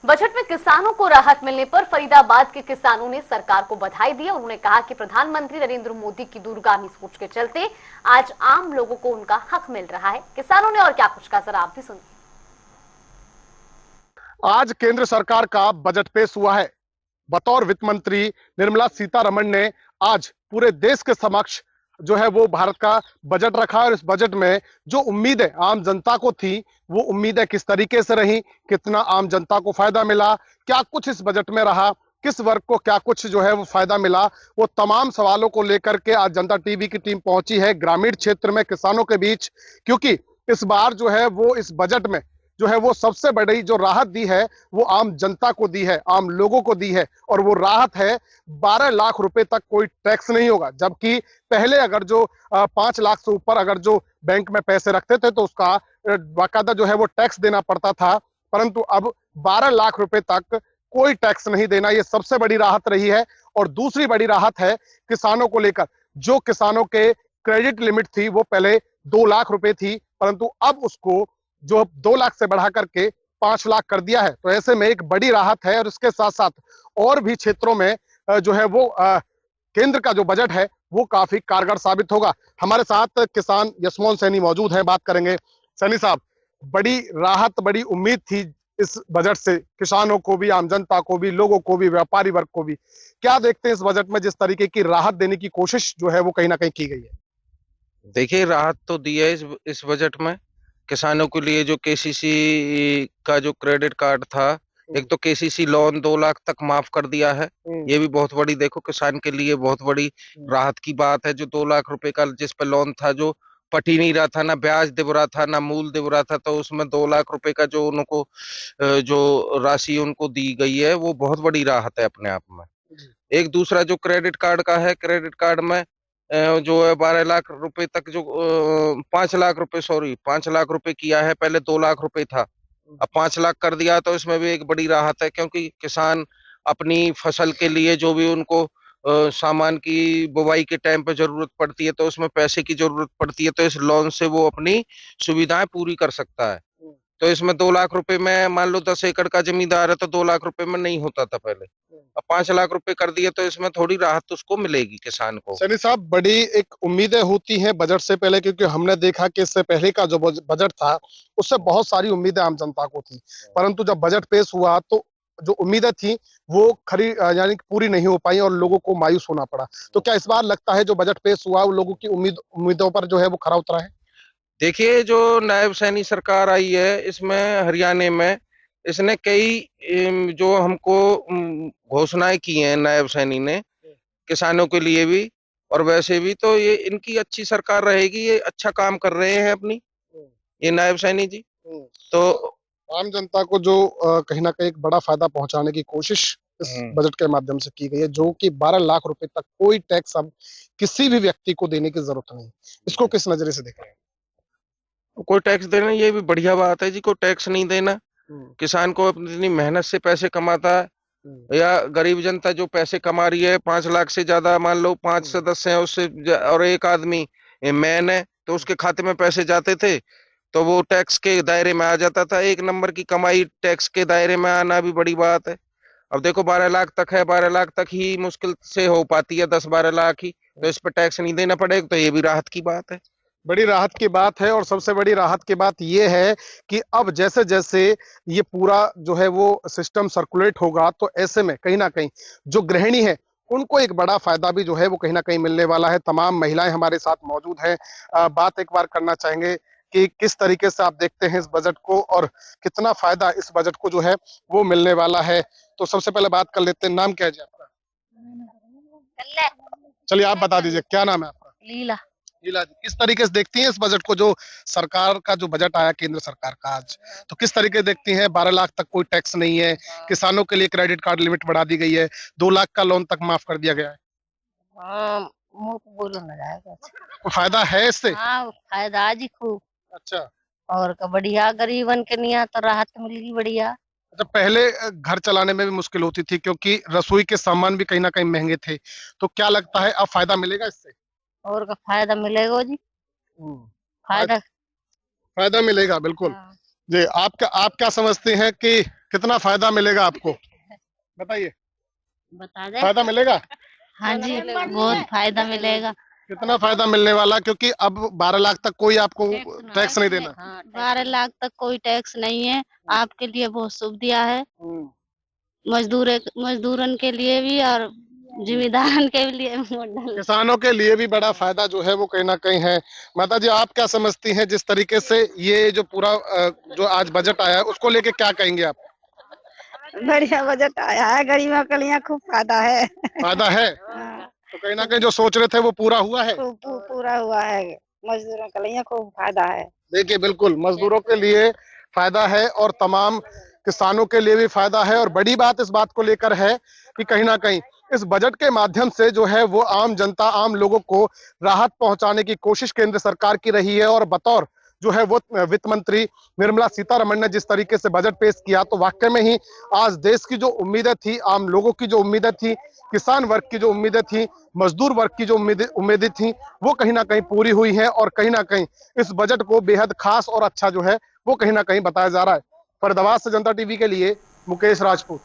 Budget में किसानों को राहत मिलने पर फरीदाबाद के किसानों ने सरकार को बधाई दी। उन्होंने कहा कि प्रधानमंत्री नरेंद्र मोदी की दूरगामी सोच के चलते आज आम लोगों को उनका हक मिल रहा है। किसानों ने और क्या कुछ कहा, जरा आप भी सुनिए। आज केंद्र सरकार का बजट पेश हुआ है। बतौर वित्त मंत्री निर्मला सीतारमण ने आज पूरे देश के समक्ष जो है वो भारत का बजट रखा। और इस बजट में जो उम्मीदें आम जनता को थी, वो उम्मीदें किस तरीके से रही, कितना आम जनता को फायदा मिला, क्या कुछ इस बजट में रहा, किस वर्ग को क्या कुछ जो है वो फायदा मिला, वो तमाम सवालों को लेकर के आज जनता टीवी की टीम पहुंची है ग्रामीण क्षेत्र में किसानों के बीच। क्योंकि इस बार जो है वो इस बजट में जो है वो सबसे बड़ी जो राहत दी है वो आम जनता को दी है, आम लोगों को दी है। और वो राहत है 12 लाख रुपए तक कोई टैक्स नहीं होगा। जबकि पहले अगर जो 5 लाख से ऊपर अगर जो बैंक में पैसे रखते थे तो उसका बाकायदा जो है वो टैक्स देना पड़ता था, परंतु अब 12 लाख रुपए तक कोई टैक्स नहीं देना, ये सबसे बड़ी राहत रही है। और दूसरी बड़ी राहत है किसानों को लेकर। जो किसानों के क्रेडिट लिमिट थी वो पहले 2 लाख रुपए थी, परंतु अब उसको जो 2 लाख से बढ़ा करके 5 लाख कर दिया है। तो ऐसे में एक बड़ी राहत है। और इसके साथ साथ और भी क्षेत्रों में जो है वो केंद्र का जो बजट है वो काफी कारगर साबित होगा। हमारे साथ किसान यशमोहन सैनी मौजूद हैं, बात करेंगे। सैनी साहब, बड़ी राहत, बड़ी उम्मीद थी इस बजट से, किसानों को भी, आम जनता को भी, लोगों को भी, व्यापारी वर्ग को भी। क्या देखते हैं इस बजट में जिस तरीके की राहत देने की कोशिश जो है वो कहीं ना कहीं की गई है? देखिए, राहत तो दी है इस बजट में किसानों के लिए। जो केसीसी का जो क्रेडिट कार्ड था, एक तो केसीसी लोन 2 लाख तक माफ कर दिया है। ये भी बहुत बड़ी, देखो, किसान के लिए बहुत बड़ी राहत की बात है। जो 2 लाख रुपए का जिस पे लोन था, जो पट ही नहीं रहा था, ना ब्याज दिख रहा था, ना मूल दिख रहा था, तो उसमें 2 लाख रुपए का जो उनको जो राशि उनको दी गई है, वो बहुत बड़ी राहत है अपने आप में। एक दूसरा जो क्रेडिट कार्ड का है, क्रेडिट कार्ड में जो है 12 लाख रुपए तक, जो 5 लाख रुपए, सॉरी, 5 लाख रुपए किया है। पहले 2 लाख रुपए था, अब 5 लाख कर दिया। तो इसमें भी एक बड़ी राहत है, क्योंकि किसान अपनी फसल के लिए जो भी उनको सामान की बुवाई के टाइम पे जरूरत पड़ती है, तो उसमें पैसे की जरूरत पड़ती है, तो इस लोन से वो अपनी सुविधाएं पूरी कर सकता है। तो इसमें 2 लाख रुपए में, मान लो 10 एकड़ का जमींदार है, तो 2 लाख रुपए में नहीं होता था पहले। अब 5 लाख रुपए कर दिए, तो इसमें थोड़ी राहत उसको मिलेगी, किसान को। सैनी साहब, बड़ी एक उम्मीदें होती हैं बजट से पहले, क्योंकि हमने देखा कि इससे पहले का जो बजट था उससे बहुत सारी उम्मीदें आम जनता को थी, परंतु जब बजट पेश हुआ तो जो उम्मीदें थी वो खरी यानी कि पूरी नहीं हो पाई और लोगों को मायूस होना पड़ा। तो क्या इस बार लगता है जो बजट पेश हुआ वो लोगों की उम्मीदों पर जो है वो खरा उतरा है? देखिए, जो नायब सैनी सरकार आई है इसमें हरियाणा में, इसने कई जो हमको घोषणाएं की हैं नायब सैनी ने, किसानों के लिए भी और वैसे भी। तो ये इनकी अच्छी सरकार रहेगी, ये अच्छा काम कर रहे हैं अपनी, ये नायब सैनी जी। तो आम जनता को जो कहीं ना कहीं एक बड़ा फायदा पहुंचाने की कोशिश इस बजट के माध्यम से की गई है, जो कि 12 लाख रुपए तक कोई टैक्स अब किसी भी व्यक्ति को देने की जरूरत नहीं। इसको किस नजरिए से देख रहे कोई टैक्स देना, ये भी बढ़िया बात है जी। कोई टैक्स नहीं देना, हैं? किसान को अपनी मेहनत से पैसे कमाता है, या गरीब जनता जो पैसे कमा रही है, 5 लाख से ज्यादा, मान लो 5 सदस्य हैं उससे और एक आदमी मैन है, तो उसके खाते में पैसे जाते थे, तो वो टैक्स के दायरे में आ जाता था। 1 नंबर की कमाई टैक्स के दायरे में आना भी बड़ी बात है। अब देखो, 12 लाख तक है, 12 लाख तक ही मुश्किल से हो पाती है, 10-12 लाख ही, तो इस पर टैक्स नहीं देना पड़ेगा, तो ये भी राहत की बात है। बड़ी राहत की बात है। और सबसे बड़ी राहत की बात यह है कि अब जैसे जैसे ये पूरा जो है वो सिस्टम सर्कुलेट होगा, तो ऐसे में कहीं ना कहीं जो गृहिणी है उनको एक बड़ा फायदा भी जो है वो कहीं ना कहीं मिलने वाला है। तमाम महिलाएं हमारे साथ मौजूद हैं। बात एक बार करना चाहेंगे कि किस तरीके से आप देखते हैं इस बजट को और कितना फायदा इस बजट को जो है वो मिलने वाला है। तो सबसे पहले बात कर लेते हैं, नाम क्या है जी आपका? चलिए आप बता दीजिए, क्या नाम है आपका? लीला। लीला जी, किस तरीके से देखती हैं इस बजट को, जो सरकार का जो बजट आया केंद्र सरकार का आज, तो किस तरीके से देखती हैं? 12 लाख तक कोई टैक्स नहीं है, किसानों के लिए क्रेडिट कार्ड लिमिट बढ़ा दी गई है, 2 लाख का लोन तक माफ कर दिया गया है। हाँ, मुंह पे बोलो ना जाएगा। तो फायदा है इससे? हाँ, फायदा जी खूब। अच्छा। और का बढ़िया, गरीबन के नहीं तो राहत मिलेगी बढ़िया। अच्छा, पहले घर चलाने में भी मुश्किल होती थी क्योंकि रसोई के सामान भी कहीं ना कहीं महंगे थे, तो क्या लगता है अब फायदा मिलेगा इससे? और का फायदा मिलेगा जी। फायदा फायदा। फायदा मिलेगा बिल्कुल। हाँ। जी, आप क्या समझते हैं कि कितना फायदा मिलेगा आपको, बताइए। बता दे। फायदा मिलेगा? हाँ जी, बहुत फायदा मिलेगा। कितना फायदा मिलने वाला, क्योंकि अब 12 लाख तक कोई आपको टैक्स नहीं देना। 12 लाख तक कोई टैक्स नहीं है। आपके लिए बहुत शुभ दिया है, मजदूरन के लिए भी और जिम्मेदारन के लिए भी। किसानों के लिए भी बड़ा फायदा जो है वो कहीं ना कहीं है। माता जी, आप क्या समझती हैं जिस तरीके से ये जो पूरा जो आज बजट आया है उसको लेके क्या कहेंगे आप? बढ़िया बजट आया है, गरीबों के लिए खूब फायदा है। फायदा है तो कहीं ना कहीं जो सोच रहे थे वो पूरा हुआ है। पूरा हुआ है, मजदूरों के लिए खूब फायदा है। देखिए, बिल्कुल मजदूरों के लिए फायदा है और तमाम किसानों के लिए भी फायदा है। और बड़ी बात इस बात को लेकर है कि कहीं ना कहीं इस बजट के माध्यम से जो है वो आम जनता, आम लोगों को राहत पहुंचाने की कोशिश केंद्र सरकार की रही है। और बतौर जो है वो वित्त मंत्री निर्मला सीतारमण ने जिस तरीके से बजट पेश किया, तो वाकई में ही आज देश की जो उम्मीदें थी, आम लोगों की जो उम्मीदें थी, किसान वर्ग की जो उम्मीदें थी, मजदूर वर्ग की जो उम्मीदें थी, वो कहीं ना कहीं पूरी हुई है। और कहीं ना कहीं इस बजट को बेहद खास और अच्छा जो है वो कहीं ना कहीं बताया जा रहा है। फरीदाबाद से जनता टीवी के लिए मुकेश राजपूत।